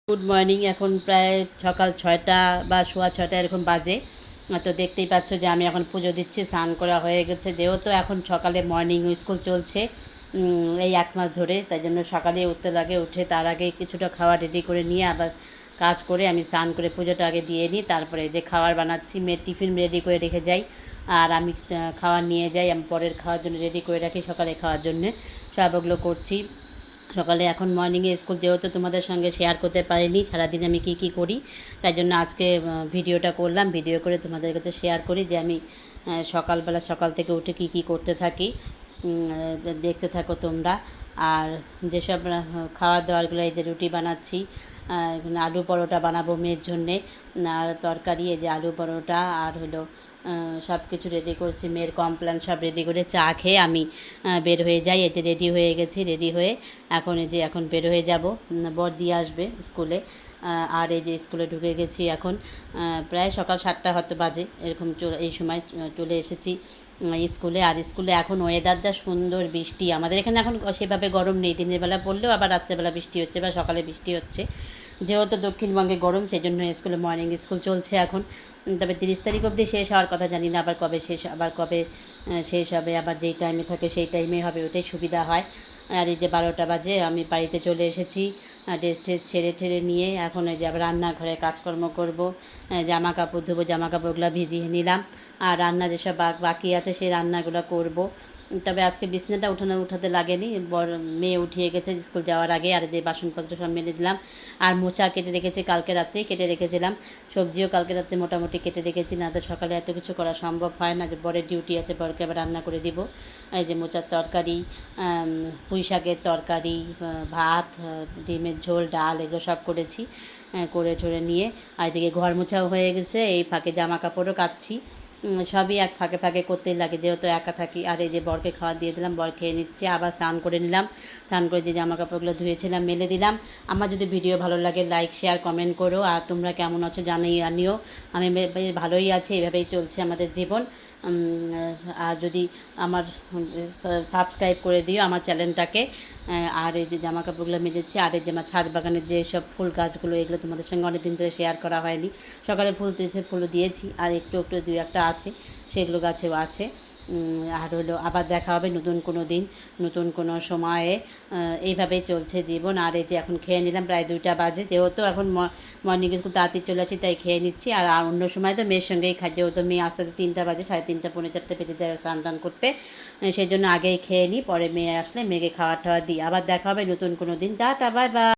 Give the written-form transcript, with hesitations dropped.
Good morning. এখন প্রায় সকাল 6টা বা সোয়া 6টা এরকম বাজে। তো দেখতেই পাচ্ছ যে আমি এখন পুজো দিচ্ছি, স্নান করা হয়ে গেছে। যেহেতু এখন সকালে মর্নিং স্কুল চলছে এই 1 মাস ধরে, তাই জন্য সকালে উঠতে লাগে। উঠে তার আগে কিছুটা খাওয়া রেডি করে নিয়ে আবার কাজ করে আমি স্নান করে পুজোটা আগে দিয়ে নিই। তারপরে যে খাবার বানাচ্ছি, মেয়ের টিফিন রেডি করে রেখে যাই, আর আমি খাবার নিয়ে যাই। আমি পরের খাওয়ার জন্য রেডি করে রাখি, সকালে খাওয়ার জন্যে সব ওগুলো করছি। সকালে এখন মর্নিংয়ে স্কুল, যেহেতু তোমাদের সঙ্গে শেয়ার করতে পারিনি সারাদিন আমি কি করি, তাই জন্য আজকে ভিডিওটা করলাম। ভিডিও করে তোমাদের কাছে শেয়ার করি যে আমি সকালবেলা সকাল থেকে উঠে কি করতে থাকি। দেখতে থাকো তোমরা। আর যেসব খাওয়ার দাওয়ারগুলো, এই যে রুটি বানাচ্ছি, আলু পরোটা বানাবো মেয়ের জন্যে, আর তরকারি এই যে আলু পরোটা, আর হলো সব কিছু রেডি করছি। মেয়ের কমপ্লেন সব রেডি করে চা খেয়ে আমি বের হয়ে যাই। এই যে রেডি হয়ে গেছি, রেডি হয়ে এখন বের হয়ে যাব। বর দিয়ে আসবে স্কুলে। আর এই যে স্কুলে ঢুকে গেছি এখন। প্রায় সকাল 7টা হয়তো বাজে এরকম, এই সময় চলে এসেছি স্কুলে। আর স্কুলে এখন ওয়েদার যা সুন্দর, বৃষ্টি। আমাদের এখানে এখন সেভাবে গরম নেই, দিনের বেলা পড়লেও আবার রাত্রেবেলা বৃষ্টি হচ্ছে বা সকালে বৃষ্টি হচ্ছে। যেহেতু দক্ষিণবঙ্গে গরম, সেই জন্য স্কুলে মর্নিং স্কুল চলছে এখন। তবে 30 তারিখ অবধি শেষ হওয়ার কথা, জানি না আবার কবে শেষ, আবার কবে শেষ হবে। আবার যেই টাইমে থাকে সেই টাইমে হবে, ওটাই সুবিধা হয়। আর এই যে 12টা বাজে আমি বাড়িতে চলে এসেছি। ড্রেস ছেড়ে ঠেড়ে নিয়ে এখন ওই যে আবার রান্নাঘরে কাজকর্ম করব। জামা কাপড় ধোবো, জামা কাপড়গুলো ভিজিয়ে নিলাম। আর রান্না যেসব বাকি আছে সেই রান্নাগুলো করব। তবে আজকে বিছনাটা উঠাতে লাগেনি, মেয়ে উঠিয়ে গেছে স্কুল যাওয়ার আগে। আর যে বাসনপত্র সব মেলে দিলাম। আর মোচা কেটে রেখেছি, কালকে রাত্রেই কেটে রেখেছিলাম। সবজিও কালকে রাত্রে মোটামুটি কেটে রেখেছি, না তো সকালে এত কিছু করা সম্ভব হয় না। যে বরের ডিউটি আছে, বরকে আবার রান্না করে দিব। এই যে মোচার তরকারি, পুঁই শাকের তরকারি, ভাত, ডিমের ঝোল, ডাল, এগুলো সব করেছি। করে ঠরে নিয়ে আর এদিকে ঘর মোছাও হয়ে গেছে, এই ফাঁকে জামা কাপড়ও কাচ্ছি। সবই এক ফাঁকে ফাঁকে করতেই লাগে, যেহেতু একা থাকি। আর এই যে বরকে খাওয়া দিয়ে দিলাম, বর খেয়ে নিচ্ছে। আবার স্নান করে নিলাম, স্নান করে যে জামা কাপড়গুলো ধুয়েছিলাম মেলে দিলাম। আমার যদি ভিডিও ভালো লাগে লাইক শেয়ার কমেন্ট করো। আর তোমরা কেমন আছো জানিও। আমি বেশ ভালোই আছি, এভাবেই চলছে আমাদের জীবন। আর যদি আমার সাবস্ক্রাইব করে দিও আমার চ্যানেলটাকে। আর এই যে জামা কাপড়গুলো মেজেছি, আর এই যে আমার ছাদ বাগানের যে সব ফুল গাছগুলো, এগুলো তোমাদের সঙ্গে অনেক দিন ধরে শেয়ার করা হয়নি। সকালে ফুল তুলেছে, ফুলও দিয়েছি, আর একটু দুই একটা আছে, সেগুলো গাছেও আছে। আর হলো আবার দেখা হবে নতুন কোনো দিন, নতুন কোনো সময়ে। এইভাবেই চলছে জীবন। আর এই যে এখন খেয়ে নিলাম, প্রায় 2টা বাজে। যেহেতু এখন মর্নিং স্কুল তাড়াতাড়ি চলে আসি, তাই খেয়ে নিচ্ছি। আর অন্য সময় তো মেয়ের সঙ্গেই খাই, যেহেতু মেয়ে আসতে 3টা বাজে, 3:30 পৌনে 4টে বেজে যায় স্নান টান করতে। সেই জন্য আগেই খেয়ে নিই, পরে মেয়ে আসলে মেয়েকে খাওয়া টাওয়া দিই। আবার দেখা হবে নতুন কোনো দিন। Tata, bye bye.